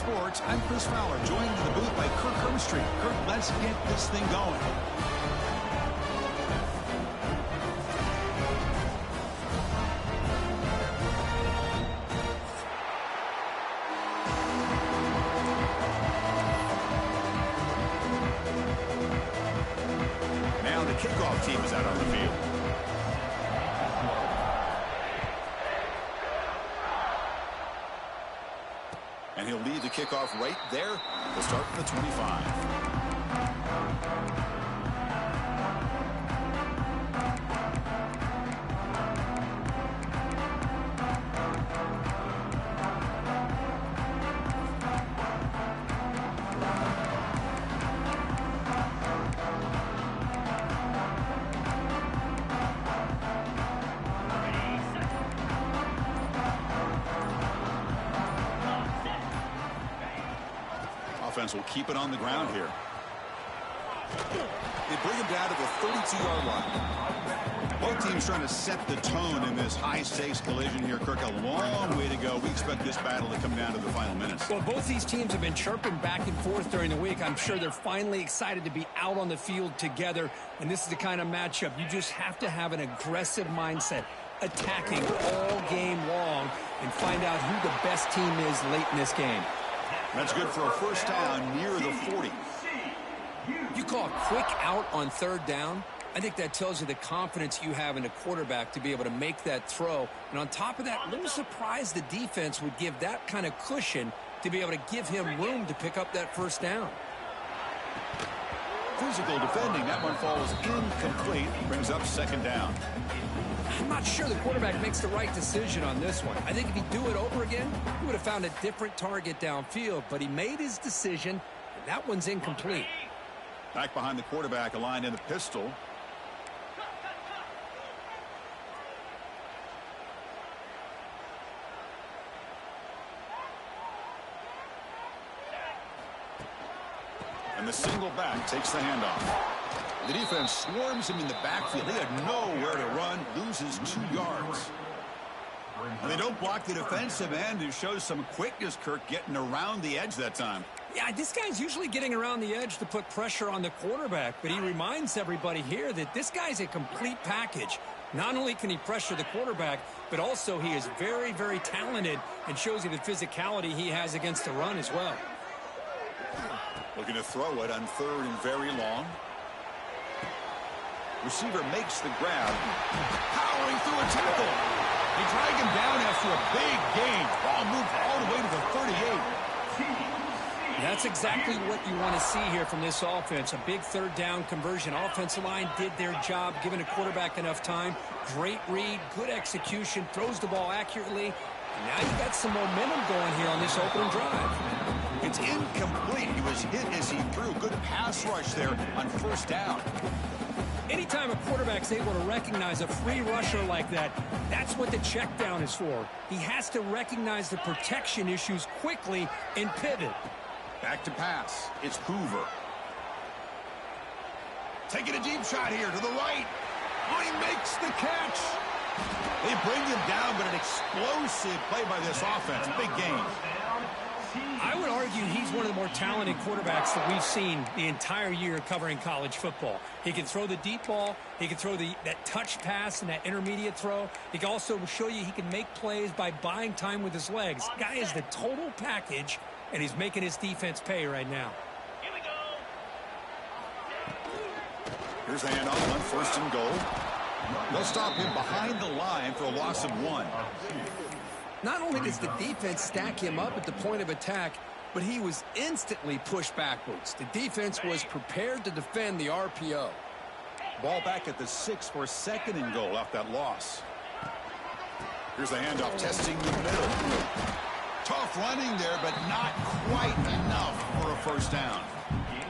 Sports, I'm Chris Fowler, joined in the booth by Kirk Herbstreit. Kirk, let's get this thing going. Now the kickoff team is out on the field. And he'll lead the kickoff right there. We'll start from the 25. Offense will keep it on the ground here. They bring him down to the 32-yard line. Both teams trying to set the tone in this high-stakes collision here. Kirk, a long way to go. We expect this battle to come down to the final minutes. Well, both these teams have been chirping back and forth during the week. I'm sure they're finally excited to be out on the field together. And this is the kind of matchup you just have to have an aggressive mindset, attacking all game long, and find out who the best team is late in this game. That's good for a first down near the 40. You call a quick out on third down. I think that tells you the confidence you have in the quarterback to be able to make that throw. And on top of that, a little surprised the defense would give that kind of cushion to be able to give him room to pick up that first down. Physical defending. That one falls incomplete. Brings up second down. I'm not sure the quarterback makes the right decision on this one. I think if he'd do it over again, he would have found a different target downfield. But he made his decision, and that one's incomplete. Back behind the quarterback, aligned in the pistol. And the single back takes the handoff. The defense swarms him in the backfield. He had nowhere to run, loses 2 yards. And they don't block the defensive end, who shows some quickness, Kirk, getting around the edge that time. Yeah, this guy's usually getting around the edge to put pressure on the quarterback, but he reminds everybody here that this guy's a complete package. Not only can he pressure the quarterback, but also he is very, very talented and shows you the physicality he has against the run as well. Looking to throw it on third and very long. Receiver makes the grab. Powering through a tackle. They drag him down after a big gain. Ball moved all the way to the 38. That's exactly what you want to see here from this offense. A big third down conversion. Offensive line did their job, giving the quarterback enough time. Great read, good execution, throws the ball accurately. And now you got some momentum going here on this opening drive. It's incomplete. He was hit as he threw. Good pass rush there on first down. Anytime a quarterback's able to recognize a free rusher like that, that's what the check down is for. He has to recognize the protection issues quickly and pivot. Back to pass. It's Hoover. Taking a deep shot here to the right. Oh, he makes the catch. They bring him down, but an explosive play by this offense. Big game. I would argue he's one of the more talented quarterbacks that we've seen the entire year covering college football. He can throw the deep ball. He can throw that touch pass and that intermediate throw. He can also show you he can make plays by buying time with his legs. Guy is the total package, and he's making his defense pay right now. Here we go. Here's the handoff on first and goal. They'll stop him behind the line for a loss of 1. Not only does the defense stack him up at the point of attack, but he was instantly pushed backwards. The defense was prepared to defend the RPO. Ball back at the 6 for second and goal off that loss. Here's the handoff, testing the middle. Tough running there, but not quite enough for a first down.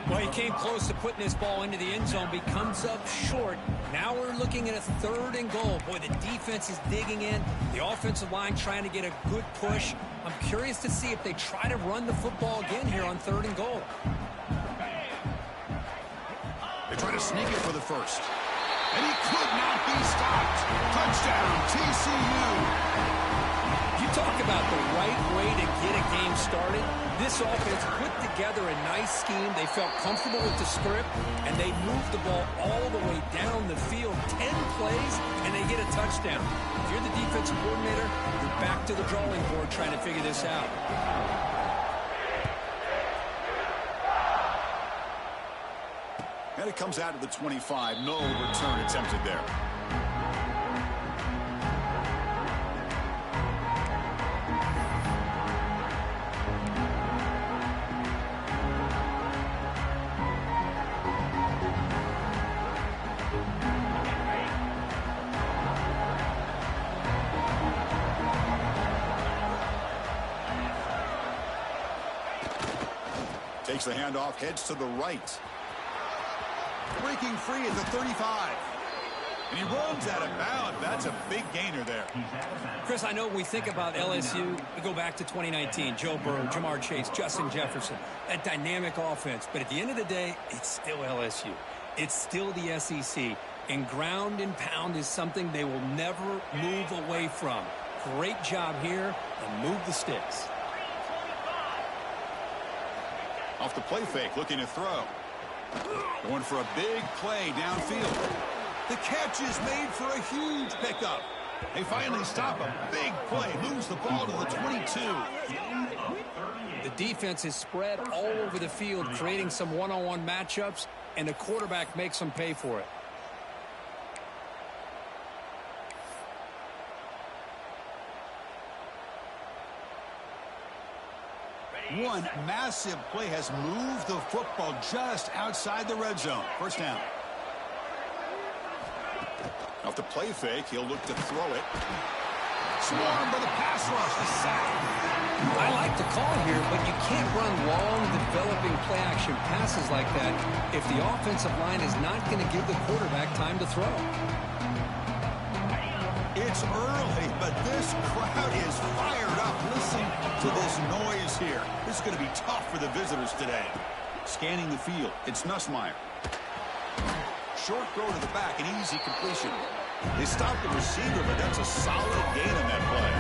Well, he came close to putting this ball into the end zone, but he comes up short. Now we're looking at a third and goal. Boy, the defense is digging in. The offensive line trying to get a good push. I'm curious to see if they try to run the football again here on third and goal. They try to sneak it for the first. And he could not be stopped. Touchdown, TCU. You Talk about the right way to get a game started. This offense put together a nice scheme. They felt comfortable with the script, and they moved the ball all the way down the field. 10 plays, and they get a touchdown. If you're the defensive coordinator, you're back to the drawing board trying to figure this out. And it comes out to the 25. No return attempted there. Takes the handoff, heads to the right. Breaking free at the 35. And he runs out of bounds. That's a big gainer there. Chris, I know when we think about LSU, we go back to 2019. Joe Burrow, Jamar Chase, Justin Jefferson. That dynamic offense. But at the end of the day, it's still LSU. It's still the SEC. And ground and pound is something they will never move away from. Great job here, and move the sticks. Off the play fake, looking to throw. Going for a big play downfield. The catch is made for a huge pickup. They finally stop a big play, lose the ball to the 22. The defense is spread all over the field, creating some one-on-one matchups, and the quarterback makes them pay for it. One massive play has moved the football just outside the red zone. First down. Off the play fake, he'll look to throw it. Swarmed by the pass rush. A sack. I like the call here, but you can't run long, developing play-action passes like that if the offensive line is not going to give the quarterback time to throw. It's early, but this crowd is fired up. Listen to this noise here. This is going to be tough for the visitors today. Scanning the field, it's Nussmeier. Short throw to the back, an easy completion. They stopped the receiver, but that's a solid gain on that play.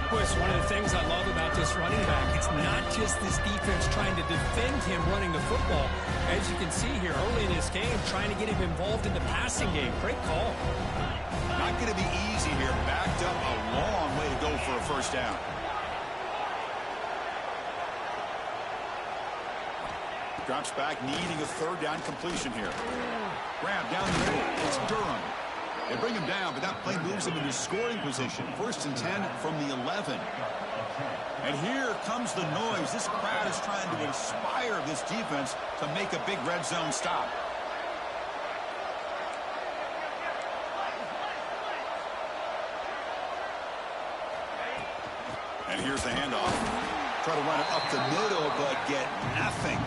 Chris, one of the things I love about this running back, it's not just this defense trying to defend him running the football. As you can see here early in this game, trying to get him involved in the passing game. Great call. Not going to be easy here. Backed up a long way to go for a first down. Drops back, needing a third down completion here. Grab down the middle. It's Durham. They bring him down, but that play moves him into scoring position. 1st and 10 from the 11. And here comes the noise. This crowd is trying to inspire this defense to make a big red zone stop. And here's the handoff. Try to run it up the middle, but get nothing.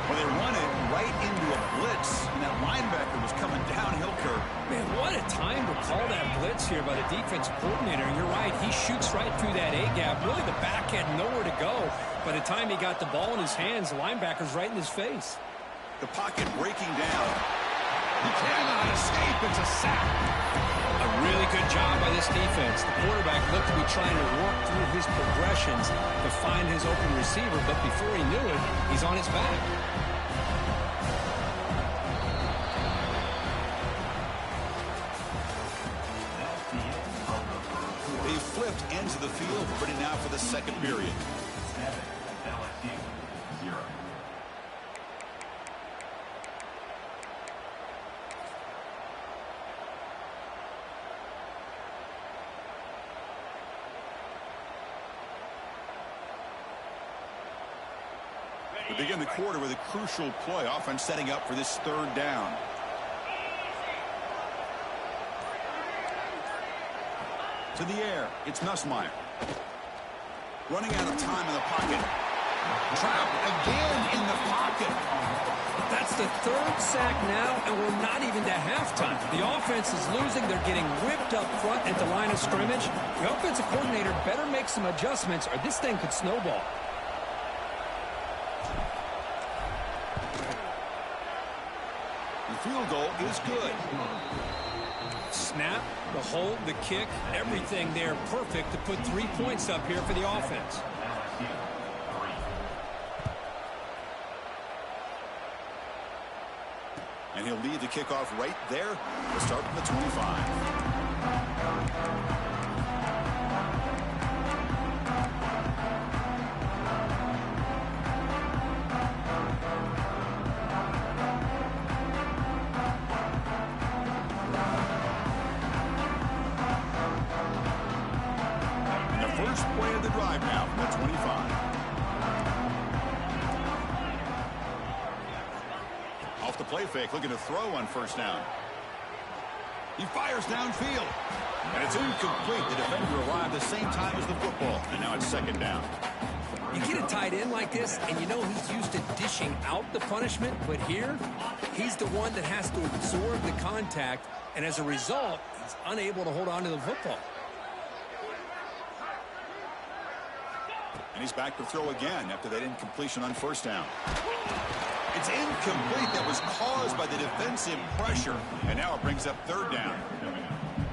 Well, they run it right into a blitz, and that linebacker was coming downhill curve. Man, what a time to call that blitz here by the defensive coordinator. And you're right, he shoots right through that A-gap. Really, the back had nowhere to go. By the time he got the ball in his hands, the linebacker's right in his face. The pocket breaking down. He cannot escape. It's a sack. A really good job by this defense. The quarterback looked to be trying to work through his progressions to find his open receiver, but before he knew it, he's on his back. They flipped into the field, ready now for the second period. We begin the quarter with a crucial play. Offense setting up for this third down. To the air, it's Nussmeier. Running out of time in the pocket. Trapped again in the pocket. That's the third sack now, and we're not even to halftime. The offense is losing. They're getting whipped up front at the line of scrimmage. The offensive coordinator better make some adjustments, or this thing could snowball. The field goal is good. snap, the hold, the kick, everything there perfect to put 3 points up here for the offense. And he'll lead the kickoff right there to start from the 25. And the first play of the drive now from the 25. Off the play fake, looking to throw on first down. He fires downfield. And it's incomplete. The defender arrived the same time as the football. And now it's second down. You get a tight end like this, and you know he's used to dishing out the punishment. But here, he's the one that has to absorb the contact. And as a result, he's unable to hold on to the football. And he's back to throw again after that incompletion on first down. It's incomplete. That was caused by the defensive pressure. And now it brings up third down.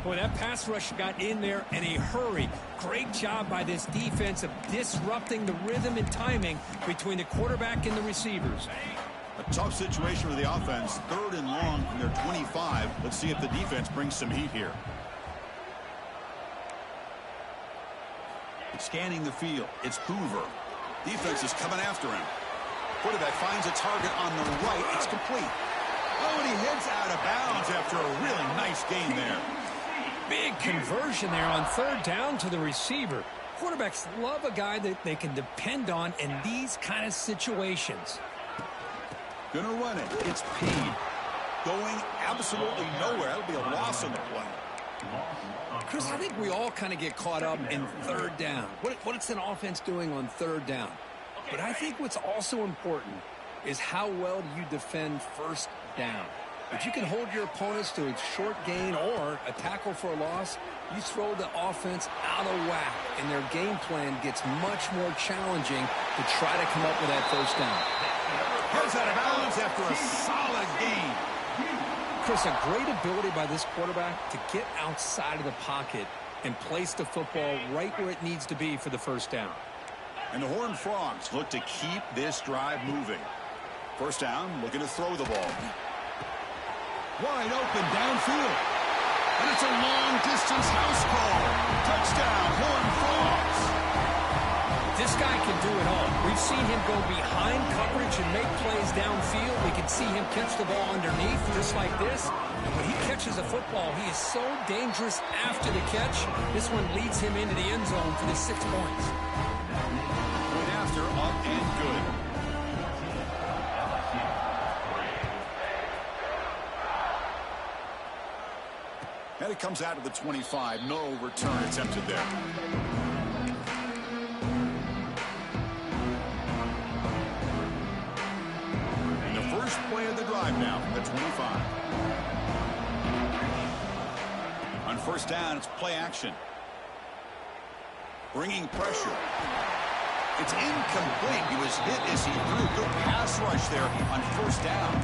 Boy, that pass rush got in there in a hurry. Great job by this defense of disrupting the rhythm and timing between the quarterback and the receivers. A tough situation for the offense. Third and long from their 25. Let's see if the defense brings some heat here. Scanning the field. It's Hoover. Defense is coming after him. Quarterback finds a target on the right. It's complete. Oh, and he heads out of bounds after a really nice gain there. Big conversion there on third down to the receiver. Quarterbacks love a guy that they can depend on in these kind of situations. Gonna run it. It's Payne. Going absolutely nowhere. That'll be a loss on the play. Chris, I think we all kind of get caught up in third down. What's an offense doing on third down? But I think what's also important is how well do you defend first down. If you can hold your opponents to a short gain or a tackle for a loss, you throw the offense out of whack, and their game plan gets much more challenging to try to come up with that first down. Heads out of bounds after a solid gain. Chris, a great ability by this quarterback to get outside of the pocket and place the football right where it needs to be for the first down. And the Horned Frogs look to keep this drive moving. First down, looking to throw the ball. Wide open downfield. And it's a long-distance house call. Touchdown, Horned Frogs. This guy can do it all. We've seen him go behind coverage and make plays downfield. We can see him catch the ball underneath just like this. And when he catches a football, he is so dangerous after the catch. This one leads him into the end zone for the 6 points. Point after, up and good. And it comes out of the 25. No return attempted there. And the first play of the drive now from the 25. On first down, it's play action. Bringing pressure. It's incomplete. He was hit as he threw. Good pass rush there on first down.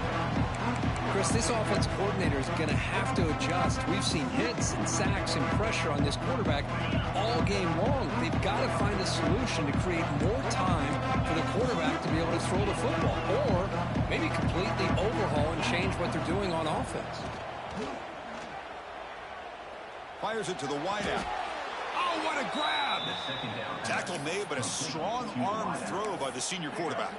Chris, this offense coordinator is going to have to adjust. We've seen hits and sacks and pressure on this quarterback all game long. They've got to find a solution to create more time for the quarterback to be able to throw the football, or maybe completely overhaul and change what they're doing on offense. Fires it to the wideout. Oh, what a grab! Tackle made, but a strong arm throw by the senior quarterback.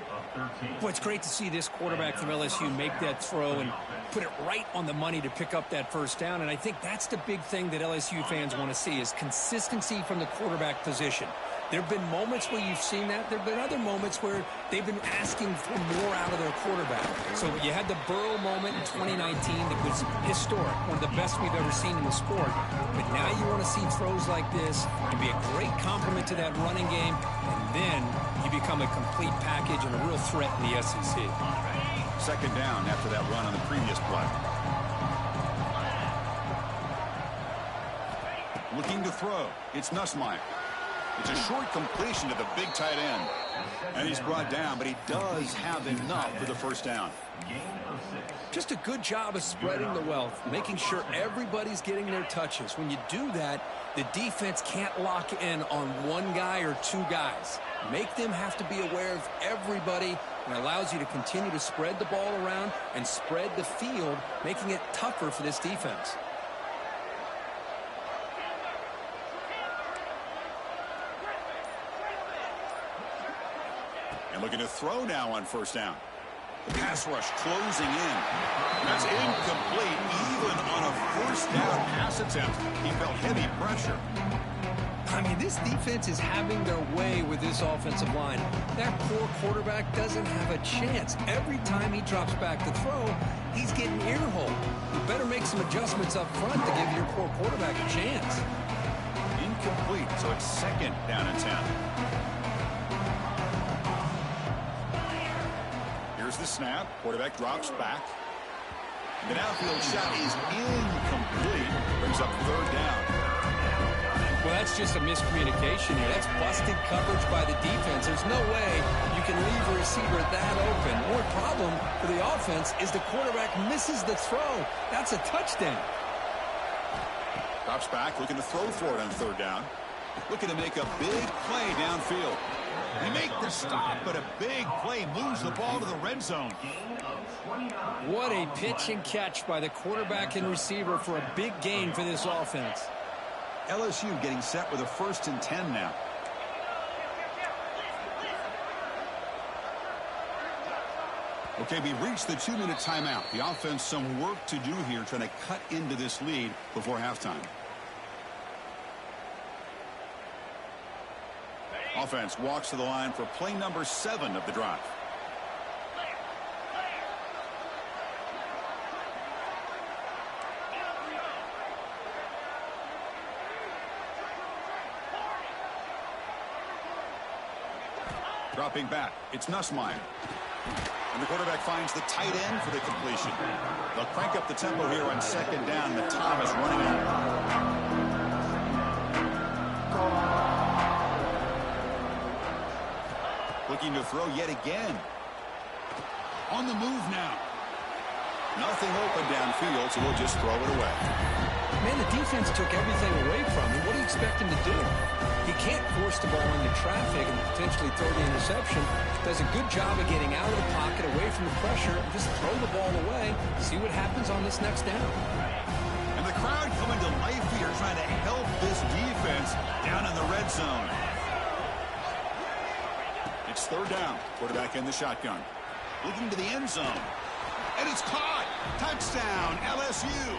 Well, it's great to see this quarterback from LSU make that throw and put it right on the money to pick up that first down. And I think that's the big thing that LSU fans want to see is consistency from the quarterback position. There have been moments where you've seen that. There have been other moments where they've been asking for more out of their quarterback. So you had the Burrow moment in 2019 that was historic, one of the best we've ever seen in the sport. But now you want to see throws like this and be a great complement to that running game, and then you become a complete package and a real threat in the SEC. Second down after that run on the previous play. Looking to throw. It's Nussmeier. It's a short completion to the big tight end. And he's brought down, but he does have enough for the first down. Just a good job of spreading the wealth, making sure everybody's getting their touches. When you do that, the defense can't lock in on one guy or two guys. Make them have to be aware of everybody, and allows you to continue to spread the ball around and spread the field, making it tougher for this defense. And looking to throw now on first down. The pass rush closing in. That's incomplete. Even on a first down pass attempt, he felt heavy pressure. I mean, this defense is having their way with this offensive line. That poor quarterback doesn't have a chance. Every time he drops back to throw, he's getting ear-holed. You better make some adjustments up front to give your poor quarterback a chance. Incomplete, so it's second down and 10. Here's the snap. Quarterback drops back. The downfield shot is incomplete. Brings up third down. Well, that's just a miscommunication here. That's busted coverage by the defense. There's no way you can leave a receiver that open. More problem for the offense is the quarterback misses the throw. That's a touchdown. Drops back, looking to throw for it on third down. Looking to make a big play downfield. They make the stop, but a big play moves the ball to the red zone. What a pitch and catch by the quarterback and receiver for a big gain for this offense. LSU getting set with a 1st and 10 now. Okay, we reached the 2-minute timeout. The offense some work to do here, trying to cut into this lead before halftime. Offense walks to the line for play number 7 of the drive. Dropping back, it's Nussmeier. And the quarterback finds the tight end for the completion. They'll crank up the tempo here on second down. The time is running out. Looking to throw yet again. On the move now. Nothing open downfield, so we'll just throw it away. Man, the defense took everything away from him. What do you expect him to do? He can't force the ball into traffic and potentially throw the interception. Does a good job of getting out of the pocket, away from the pressure, and just throw the ball away. See what happens on this next down. And the crowd coming to life here, trying to help this defense down in the red zone. It's third down. Quarterback in the shotgun. Looking to the end zone. And it's caught. Touchdown, LSU.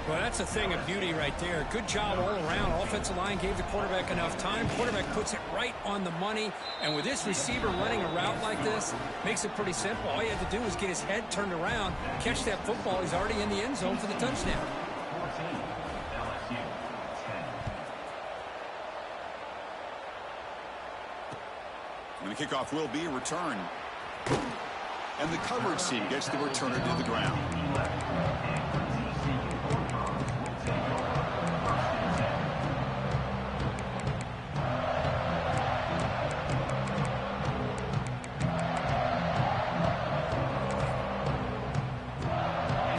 Well, that's a thing of beauty right there. Good job all around. Offensive line gave the quarterback enough time. Quarterback puts it right on the money. And with this receiver running a route like this, makes it pretty simple. All you have to do is get his head turned around, catch that football. He's already in the end zone for the touchdown. And the kickoff will be a return. And the coverage team gets the returner to the ground.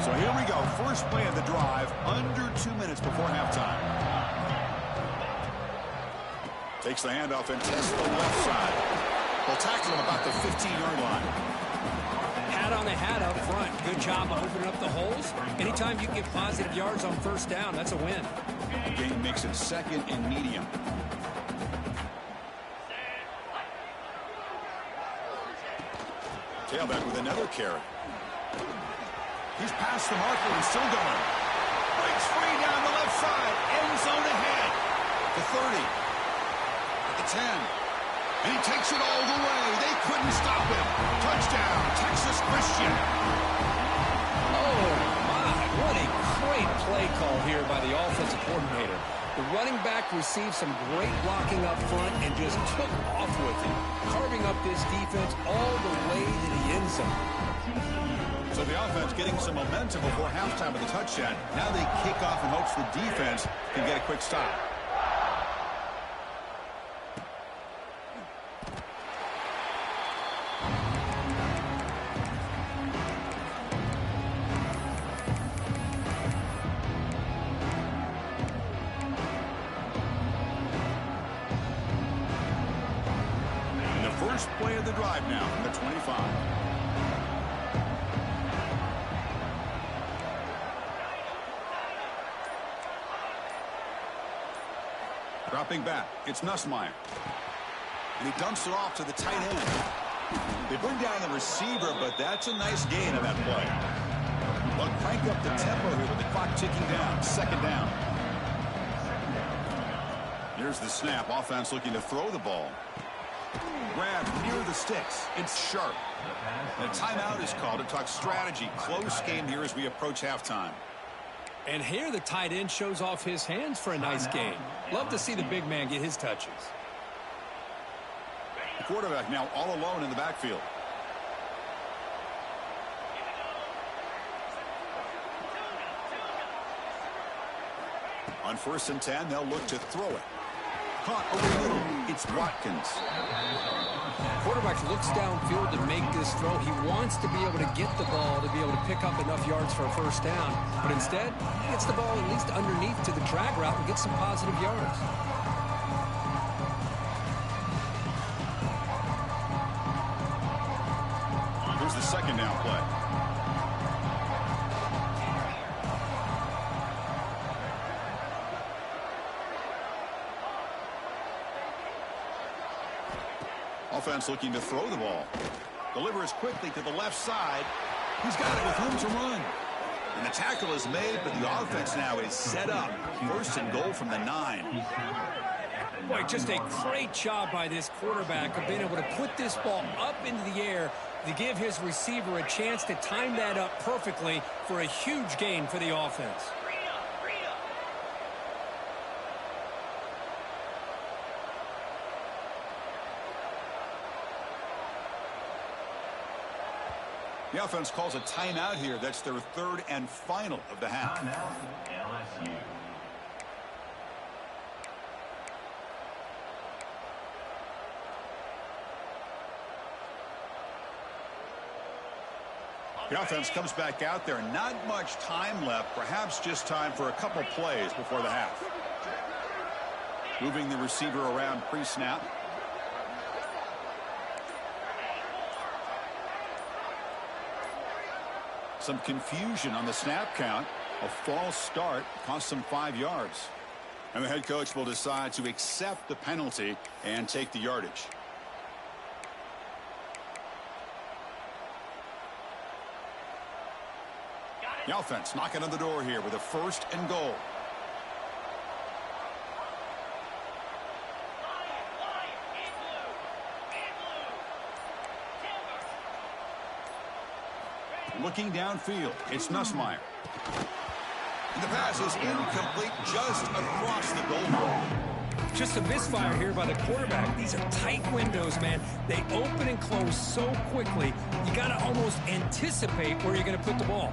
So here we go. First play of the drive, under 2 minutes before halftime. Takes the handoff and tests the left side. They'll tackle him about the 15-yard line. Hat on the hat up front. Good job of opening up the holes. Anytime you can get positive yards on first down, that's a win. The game makes it second and medium. Tailback with another carry. He's past the marker and still going. Breaks free down the left side. End zone ahead. The 30. At the 10. And he takes it all the way. They couldn't stop him. Touchdown, Texas Christian. Oh, my. What a great play call here by the offensive coordinator. The running back received some great blocking up front and just took off with it, carving up this defense all the way to the end zone. So the offense getting some momentum before halftime with a touchdown. Now they kick off in hopes the defense can get a quick stop. First play of the drive now from the 25. Dropping back, it's Nussmeier. And he dumps it off to the tight end. They bring down the receiver, but that's a nice gain on that play. They'll crank up the tempo here with the clock ticking down. Second down. Here's the snap. Offense looking to throw the ball. Grab near the sticks. It's sharp. And a timeout is called to talk strategy. Close game here as we approach halftime. And here the tight end shows off his hands for a nice game. Love to see the big man get his touches. The quarterback now all alone in the backfield. On 1st and 10, they'll look to throw it. Caught over the middle. It's Watkins. Quarterback looks downfield to make this throw. He wants to be able to get the ball to be able to pick up enough yards for a first down. But instead, he gets the ball at least underneath to the drag route and gets some positive yards. Here's the second down play. Offense looking to throw the ball. Delivers quickly to the left side. He's got it with room to run. And the tackle is made, but the offense now is set up. 1st and goal from the 9. Boy, just a great job by this quarterback of being able to put this ball up into the air to give his receiver a chance to time that up perfectly for a huge gain for the offense. The offense calls a timeout here. That's their 3rd and final of the half. The offense comes back out there. Not much time left. Perhaps just time for a couple plays before the half. Moving the receiver around pre-snap. Some confusion on the snap count. A false start cost them 5 yards. And the head coach will decide to accept the penalty and take the yardage. The offense knocking on the door here with a 1st and goal. Looking downfield, it's Nussmeier. And the pass is incomplete just across the goal line. Just a misfire here by the quarterback. These are tight windows, man. They open and close so quickly, you got to almost anticipate where you're going to put the ball.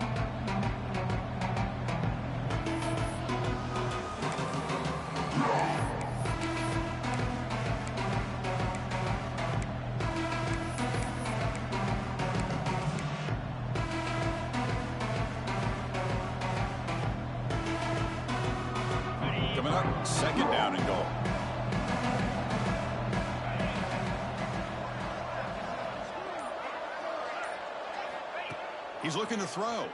Coming up, 2nd down and goal. He's looking to throw.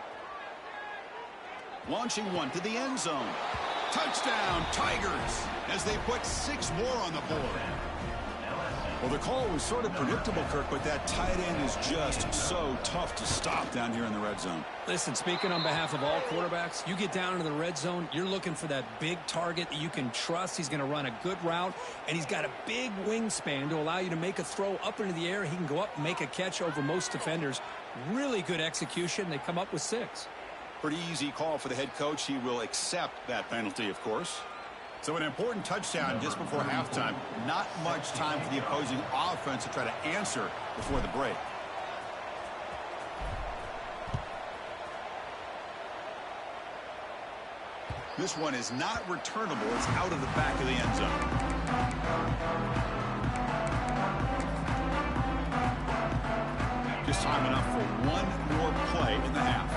Launching one to the end zone. Touchdown, Tigers, as they put 6 more on the board. Well, the call was sort of predictable, Kirk, but that tight end is just so tough to stop down here in the red zone. Listen, speaking on behalf of all quarterbacks, you get down into the red zone, you're looking for that big target that you can trust. He's going to run a good route, and he's got a big wingspan to allow you to make a throw up into the air. He can go up and make a catch over most defenders. Really good execution. They come up with 6. Pretty easy call for the head coach. He will accept that penalty, of course. So an important touchdown just before halftime. Not much time for the opposing offense to try to answer before the break. This one is not returnable. It's out of the back of the end zone. Just time enough for one more play in the half.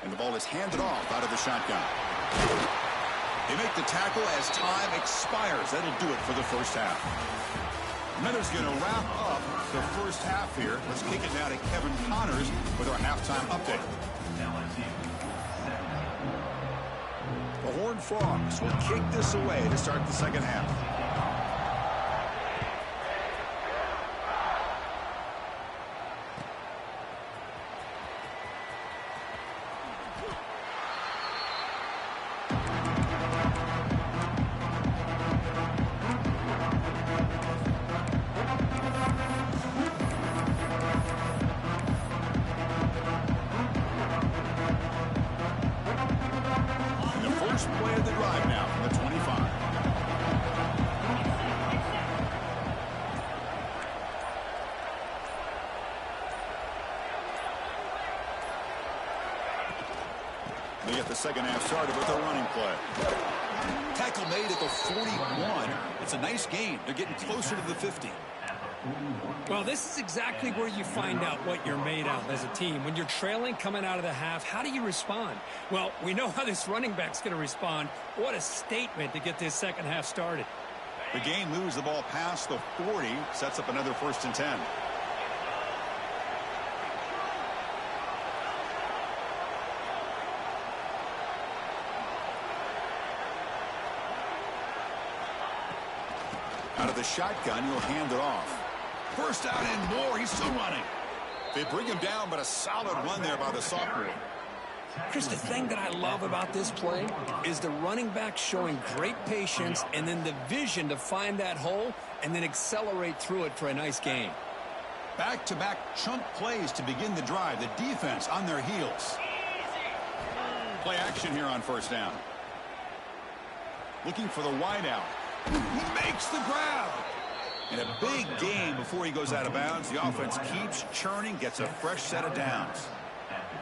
And the ball is handed off out of the shotgun. They make the tackle as time expires. That'll do it for the first half. And that is going to wrap up the first half here. Let's kick it now to Kevin Connors with our halftime update. The Horned Frogs will kick this away to start the second half. Play of the drive now from the 25. They get the second half started with a running play. Tackle made at the 41. It's a nice gain. They're getting closer to the 50. Well, this is exactly where you find out what you're made of as a team. When you're trailing coming out of the half, how do you respond? Well, we know how this running back's going to respond. What a statement to get this second half started. The game moves the ball past the 40, sets up another 1st and 10. Out of the shotgun, he'll hand it off. First out and more. He's still running. They bring him down, but a solid run there by the sophomore. Chris, the thing that I love about this play is the running back showing great patience and then the vision to find that hole and then accelerate through it for a nice gain. Back-to-back chunk plays to begin the drive. The defense on their heels. Play action here on first down. Looking for the wideout. He makes the grab. And a big gain before he goes out of bounds. The offense keeps churning, gets a fresh set of downs.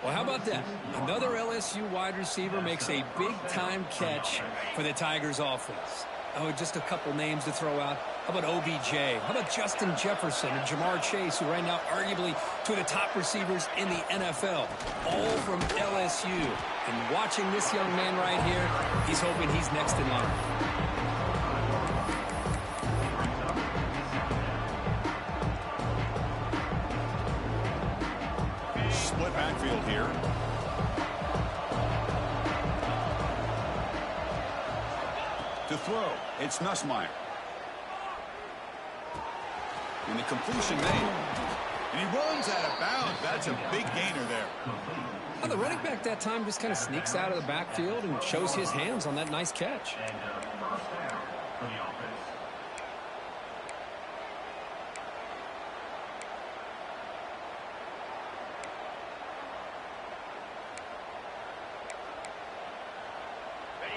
Well, how about that? Another LSU wide receiver makes a big-time catch for the Tigers offense. Oh, just a couple names to throw out. How about OBJ? How about Justin Jefferson and Jamar Chase, who right now arguably two of the top receivers in the NFL, all from LSU. And watching this young man right here, he's hoping he's next in line. Split backfield here. To throw, it's Nussmeier. And the completion made. And he runs out of bounds. That's a big gainer there. Well, the running back that time just kind of sneaks out of the backfield and shows his hands on that nice catch.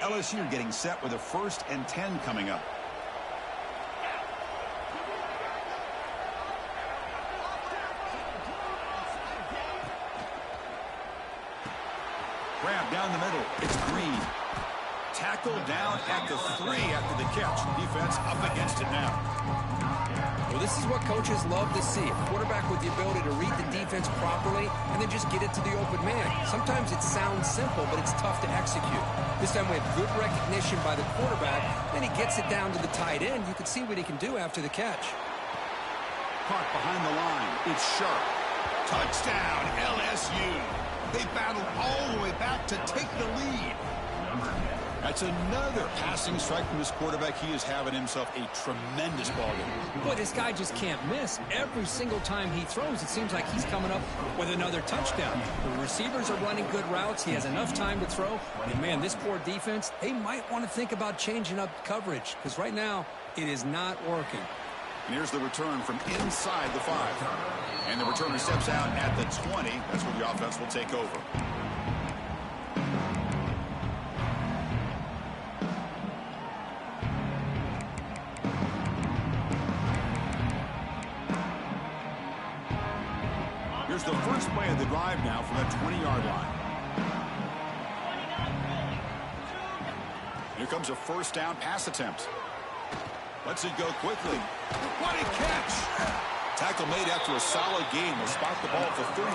LSU getting set with a 1st and 10 coming up. Grab down the middle. It's Green. Tackle down at the 3 after the catch. Defense up against it now. Well, this is what coaches love to see. A quarterback with the ability to read the defense properly and then just get it to the open man. Sometimes it sounds simple, but it's tough to execute. This time we have good recognition by the quarterback. Then he gets it down to the tight end. You can see what he can do after the catch. Caught behind the line. It's Sharp. Touchdown, LSU. They battled all the way back to take the lead. That's another passing strike from his quarterback. He is having himself a tremendous ball game. Boy, this guy just can't miss. Every single time he throws, it seems like he's coming up with another touchdown. The receivers are running good routes. He has enough time to throw. And, man, this poor defense, they might want to think about changing up coverage because right now it is not working. And here's the return from inside the 5. And the returner steps out at the 20. That's where the offense will take over. Here's the first play of the drive now from the 20-yard line. Here comes a first down pass attempt. Lets it go quickly. What a catch! Tackle made after a solid game. Will spot the ball for 31.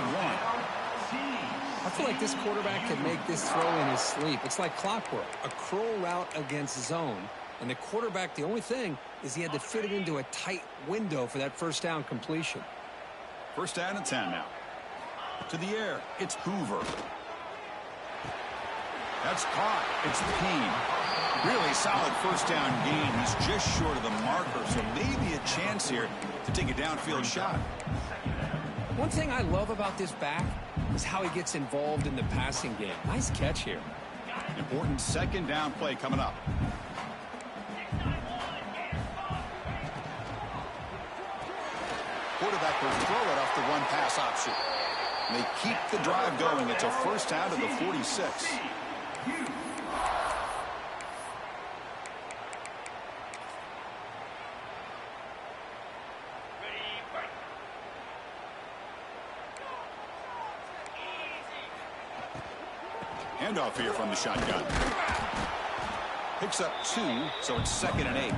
I feel like this quarterback can make this throw in his sleep. It's like clockwork, a curl route against zone. And the quarterback, the only thing is he had to fit it into a tight window for that first down completion. First down and 10 now. To the air, it's Hoover. That's caught. It's Payne. Really solid first down gain. He's just short of the marker, so maybe a chance here to take a downfield shot. One thing I love about this back is how he gets involved in the passing game. Nice catch here. Important second down play coming up. Quarterback will throw it off the run-pass option. And they keep the drive going. It's a first down to the 46. Handoff here from the shotgun. Picks up 2, so it's 2nd and 8.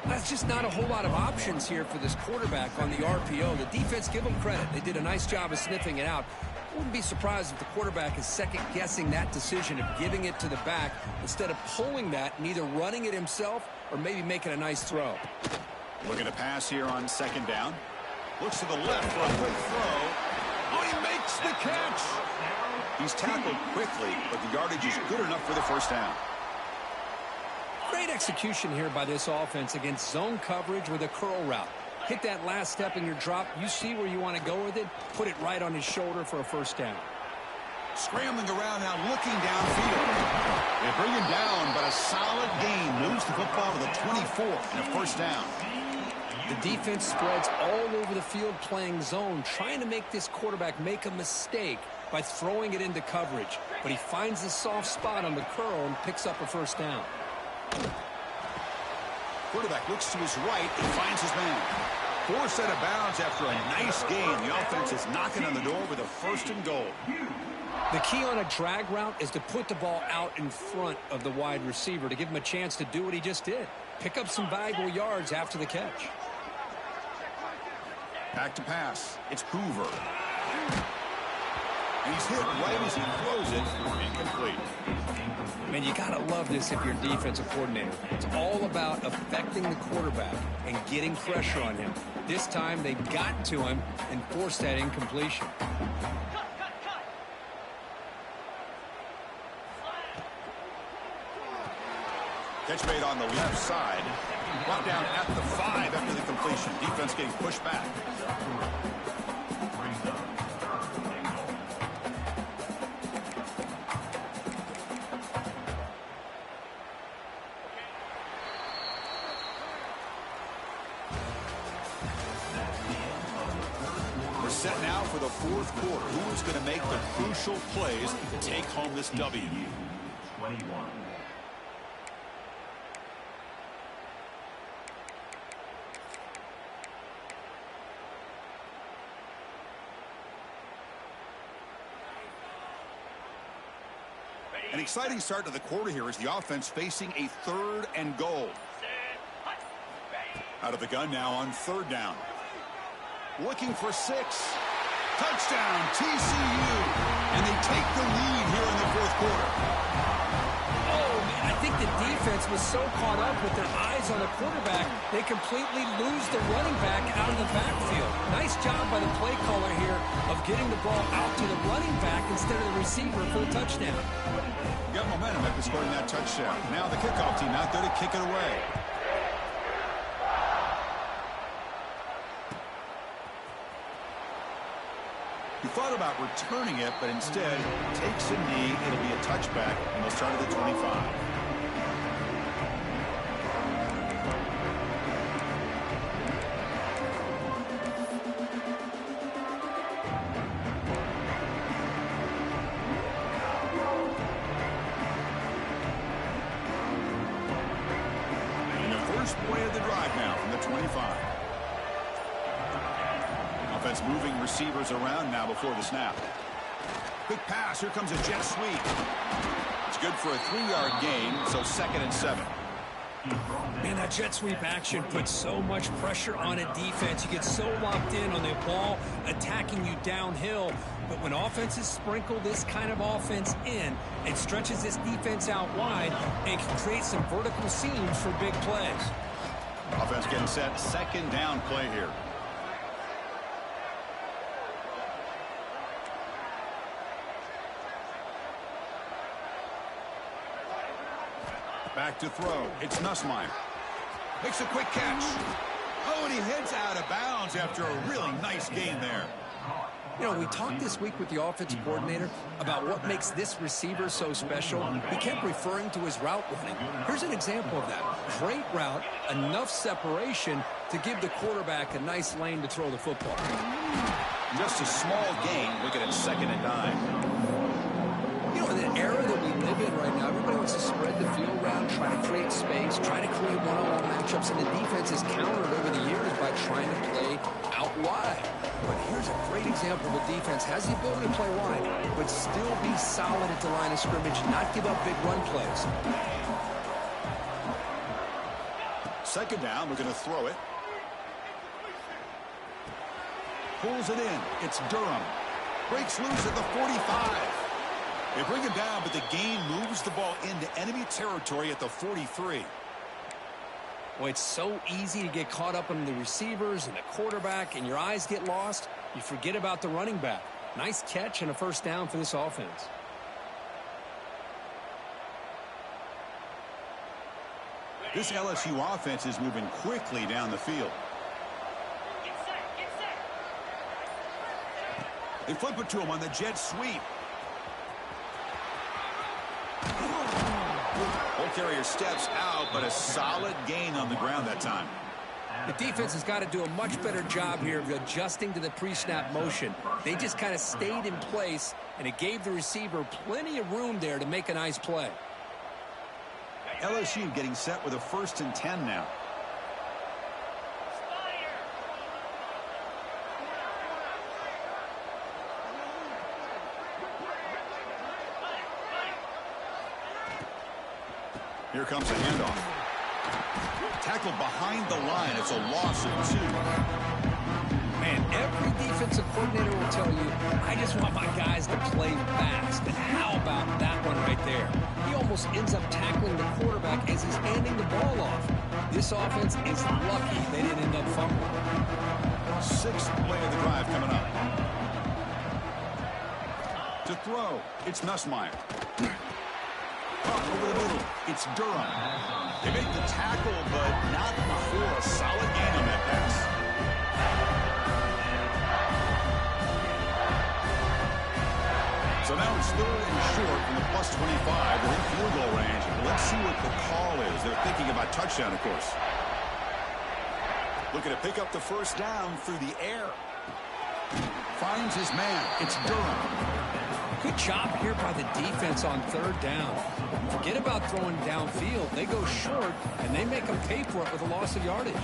That's just not a whole lot of options here for this quarterback on the RPO. The defense, give them credit. They did a nice job of sniffing it out. I wouldn't be surprised if the quarterback is second-guessing that decision of giving it to the back instead of pulling that and either running it himself or maybe making a nice throw. Looking to pass here on second down. Looks to the left for a quick throw. Oh, he makes the catch. He's tackled quickly, but the yardage is good enough for the first down. Great execution here by this offense against zone coverage with a curl route. Hit that last step in your drop. You see where you want to go with it. Put it right on his shoulder for a first down. Scrambling around now, looking downfield. They bring him down, but a solid gain moves the football to the 24 and a first down. The defense spreads all over the field playing zone, trying to make this quarterback make a mistake by throwing it into coverage. But he finds the soft spot on the curl and picks up a first down. Quarterback looks to his right and finds his man. Forced out of bounds after a nice gain. The offense is knocking on the door with a first and goal. The key on a drag route is to put the ball out in front of the wide receiver to give him a chance to do what he just did. Pick up some valuable yards after the catch. Back to pass. It's Hoover. And he's hit right as he throws it. Incomplete. Man, you got to love this if you're a defensive coordinator. It's all about affecting the quarterback and getting pressure on him. This time they got to him and forced that incompletion. Catch made on the left side. Brought down at the 5 after the completion. Defense getting pushed back. We're set now for the fourth quarter. Who is going to make the crucial plays to take home this W? 21. An exciting start to the quarter here as the offense facing a 3rd and goal. Out of the gun now on 3rd down. Looking for 6. Touchdown, TCU. And they take the lead here in the 4th quarter. Oh, man, I think the defense was so caught up with their eyes on the quarterback, they completely lose the running back out of the backfield. Nice job by the play caller here of getting the ball out to the running back instead of the receiver for the touchdown. Got momentum after scoring that touchdown. Now the kickoff team out there to kick it away. He thought about returning it, but instead takes a knee. It'll be a touchback, and they'll start at the 25. And the first play of the drive now from the 25. Offense moving receivers around now before the snap. Quick pass. Here comes a jet sweep. It's good for a 3-yard gain, so 2nd and 7. Man, that jet sweep action puts so much pressure on a defense. You get so locked in on the ball attacking you downhill. But when offenses sprinkle this kind of offense in, it stretches this defense out wide and can create some vertical seams for big plays. Offense getting set. Second down play here. Back to throw. It's Nussmeier. Makes a quick catch. Oh, and he heads out of bounds after a really nice gain there. You know, we talked this week with the offensive coordinator about what makes this receiver so special. He kept referring to his route running. Here's an example of that. Great route, enough separation to give the quarterback a nice lane to throw the football. Just a small gain. Look at it, 2nd and 9. You know, in the era that we live in right now, everybody wants to spread the field around, try to create space, try to create one-on-one matchups, and the defense has countered over the years by trying to play out wide. But here's a great example of a defense has the ability to play wide, but still be solid at the line of scrimmage, not give up big run plays. 2nd down, we're going to throw it. Pulls it in. It's Durham. Breaks loose at the 45. They bring him down, but the gain moves the ball into enemy territory at the 43. Well, it's so easy to get caught up in the receivers and the quarterback, and your eyes get lost. You forget about the running back. Nice catch and a 1st down for this offense. This LSU offense is moving quickly down the field. They flip it to him on the jet sweep. Ball carrier steps out, but a solid gain on the ground that time. The defense has got to do a much better job here of adjusting to the pre-snap motion. They just kind of stayed in place, and it gave the receiver plenty of room there to make a nice play. LSU getting set with a 1st and 10 now. Here comes a handoff. Tackled behind the line. It's a loss of 2. Man, every defensive coordinator will tell you, I just want my guys to play fast. And how about that one right there? He almost ends up tackling the quarterback as he's handing the ball off. This offense is lucky they didn't end up fumbling. 6th play of the drive coming up. To throw, it's Nussmeier. Over the middle, it's Durham. They make the tackle, but not before a solid gain on that pass. So now it's 3rd and short from the +25 within field goal range. Let's see what the call is. They're thinking about touchdown, of course. Looking to pick up the 1st down through the air. Finds his man. It's Durham. Good job here by the defense on 3rd down. Forget about throwing downfield. They go short, and they make them pay for it with a loss of yardage.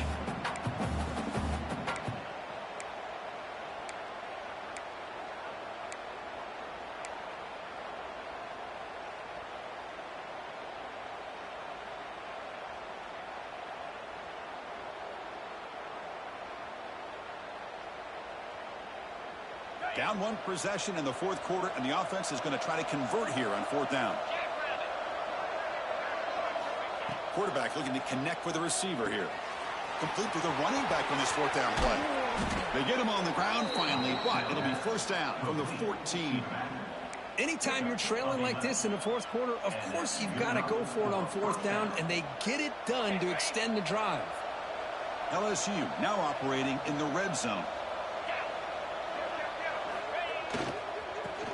Down 1 possession in the 4th quarter, and the offense is going to try to convert here on 4th down. Quarterback looking to connect with the receiver here. Complete to the running back on this 4th down play. They get him on the ground finally, but it'll be 1st down from the 14. Anytime you're trailing like this in the 4th quarter, of course you've got to go for it on 4th down, and they get it done to extend the drive. LSU now operating in the red zone.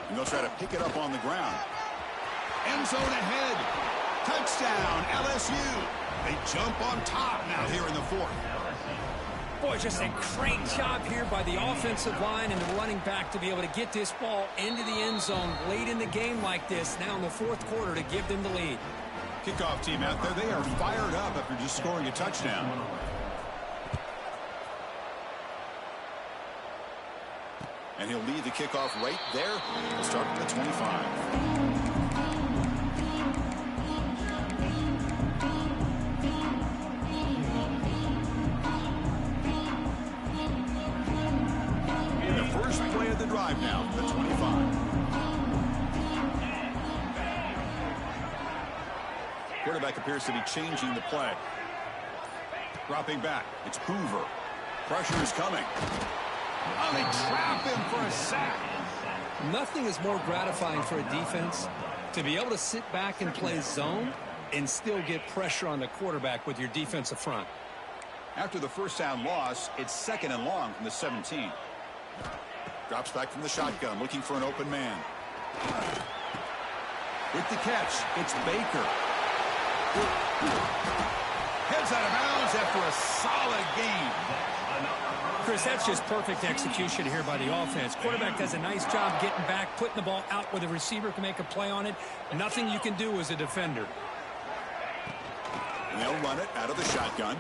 And they'll try to pick it up on the ground. End zone ahead. Touchdown, LSU. They jump on top now here in the 4th. Boy, just a great job here by the offensive line and the running back to be able to get this ball into the end zone late in the game like this, now in the 4th quarter, to give them the lead. Kickoff team out there, they are fired up after just scoring a touchdown. And he'll lead the kickoff right there. We'll start from the 25. started the drive now for the 25. Quarterback appears to be changing the play. Dropping back. It's Hoover. Pressure is coming. Oh, they trap him for a sack. Nothing is more gratifying for a defense to be able to sit back and play zone and still get pressure on the quarterback with your defensive front. After the first down loss, it's 2nd and long from the 17. Drops back from the shotgun, looking for an open man. With the catch, it's Baker. Heads out of bounds after a solid game. Chris, that's just perfect execution here by the offense. Quarterback does a nice job getting back, putting the ball out where the receiver can make a play on it. Nothing you can do as a defender. And they'll run it out of the shotgun.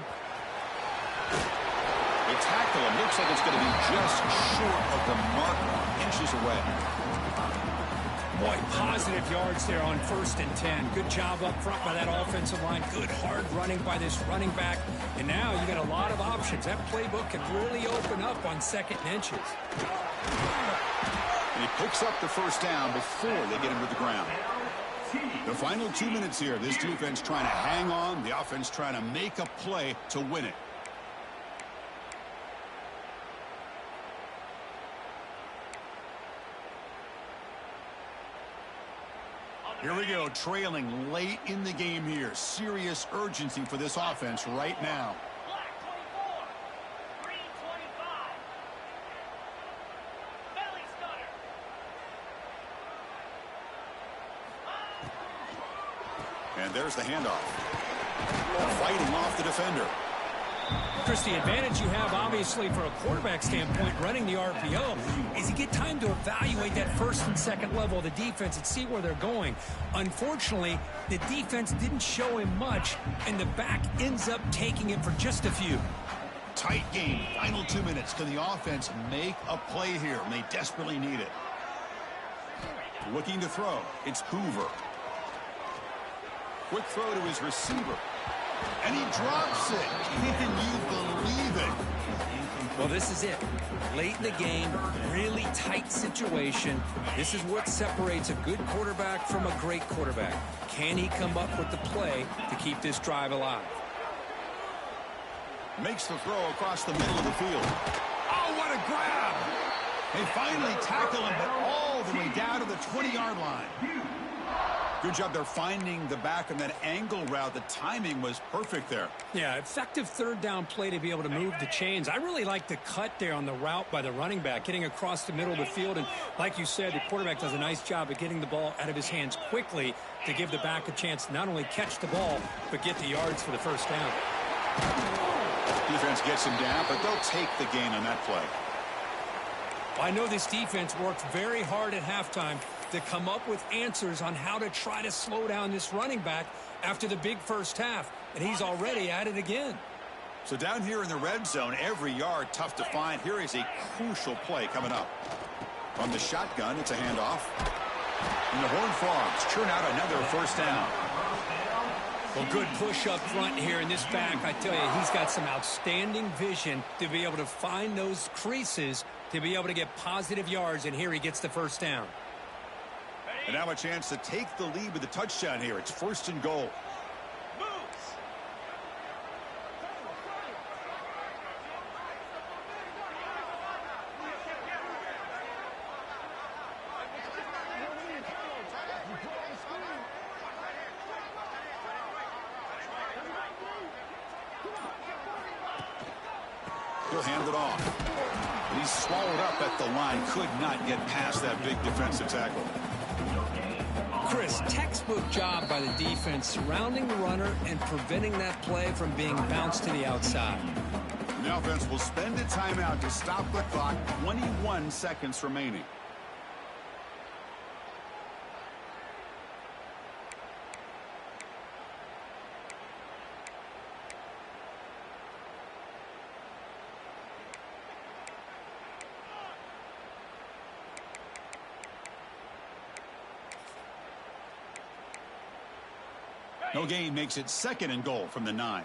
They tackle him. Looks like it's going to be just short of the mark, inches away. Boy, positive yards there on 1st and 10. Good job up front by that offensive line. Good hard running by this running back. And now you got a lot of options. That playbook can really open up on 2nd and inches. And he picks up the first down before they get him to the ground. The final 2 minutes here. This defense trying to hang on. The offense trying to make a play to win it. Here we go, trailing late in the game here. Serious urgency for this offense right now. Black 24, green 25. Belly stunner. And there's the handoff. Fighting off the defender. Chris, the advantage you have, obviously, for a quarterback standpoint, running the RPO, is you get time to evaluate that 1st and 2nd level of the defense and see where they're going. Unfortunately, the defense didn't show him much, and the back ends up taking it for just a few. Tight game. Final 2 minutes. Can the offense make a play here? And they desperately need it. Looking to throw. It's Hoover. Quick throw to his receiver. And he drops it. Can you believe it? Well, this is it. Late in the game, really tight situation. This is what separates a good quarterback from a great quarterback. Can he come up with the play to keep this drive alive? Makes the throw across the middle of the field. Oh, what a grab! They finally tackle him, but all the way down to the 20-yard line. Good job there finding the back on that angle route. The timing was perfect there. Yeah, effective 3rd down play to be able to move the chains. I really like the cut there on the route by the running back, getting across the middle of the field. And like you said, the quarterback does a nice job of getting the ball out of his hands quickly to give the back a chance to not only catch the ball, but get the yards for the 1st down. Defense gets him down, but they'll take the gain on that play. I know this defense worked very hard at halftime to come up with answers on how to try to slow down this running back after the big first half, and he's already at it again. So down here in the red zone, every yard tough to find. Here is a crucial play coming up. From the shotgun, it's a handoff. And the Horned Frogs churn out another 1st down. Well, good push up front here in this back. I tell you, he's got some outstanding vision to be able to find those creases to be able to get positive yards, and here he gets the 1st down. And now a chance to take the lead with the touchdown here. It's 1st and goal. He'll hand it off. And he's swallowed up at the line. Could not get past that big defensive tackle. Chris, textbook job by the defense surrounding the runner and preventing that play from being bounced to the outside. And the offense will spend a timeout to stop the clock. 21 seconds remaining. No gain makes it 2nd and goal from the 9.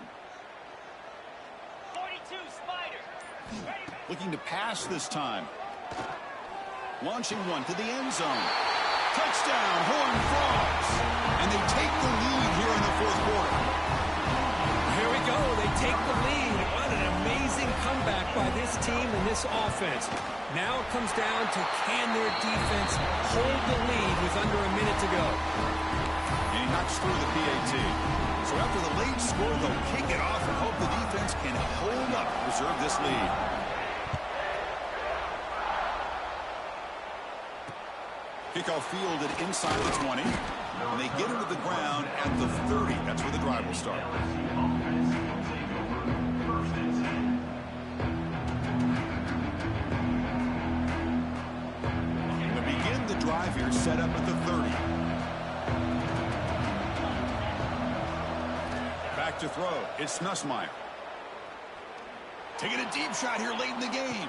42 Spider. Looking to pass this time. Launching one to the end zone. Touchdown, Horned Frogs. And they take the lead here in the fourth quarter. Here we go. They take the lead. What an amazing comeback by this team and this offense. Now it comes down to can their defense hold the lead with under a minute to go. And he knocks through the PAT. So after the late score, they'll kick it off and hope the defense can hold up, preserve this lead. Kickoff fielded inside the 20. And they get into the ground at the 30. That's where the drive will start. And to begin the drive here, set up at the 30. Back to throw. It's Nussmeier. Taking a deep shot here late in the game.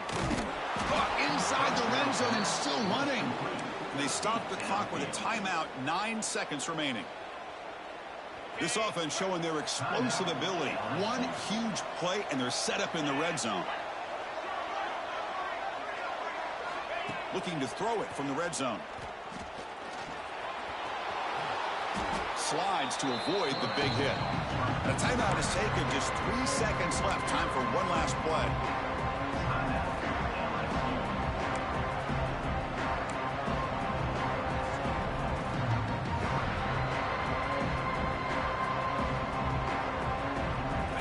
Caught inside the red zone and still running. And they stop the clock with a timeout, 9 seconds remaining. This offense showing their explosive ability. One huge play, and they're set up in the red zone. Looking to throw it from the red zone. Slides to avoid the big hit. The timeout is taken, just 3 seconds left. Time for one last play.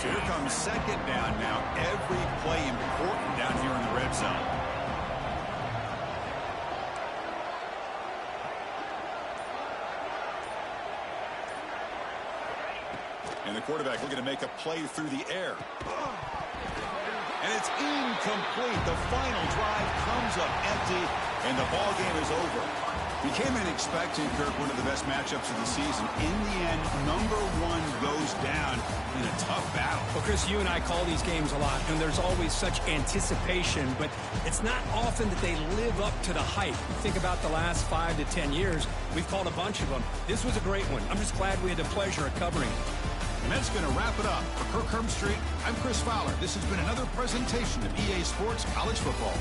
Here comes second down now. Every play important down here in the red zone. And the quarterback looking to make a play through the air. And it's incomplete. The final drive comes up empty, and the ball game is over. We came in expecting, Kirk, one of the best matchups of the season. In the end, number one goes down in a tough battle. Well, Chris, you and I call these games a lot, and there's always such anticipation, but it's not often that they live up to the hype. Think about the last 5 to 10 years. We've called a bunch of them. This was a great one. I'm just glad we had the pleasure of covering it. And that's going to wrap it up. For Kirk Herbstreit, I'm Chris Fowler. This has been another presentation of EA Sports College Football.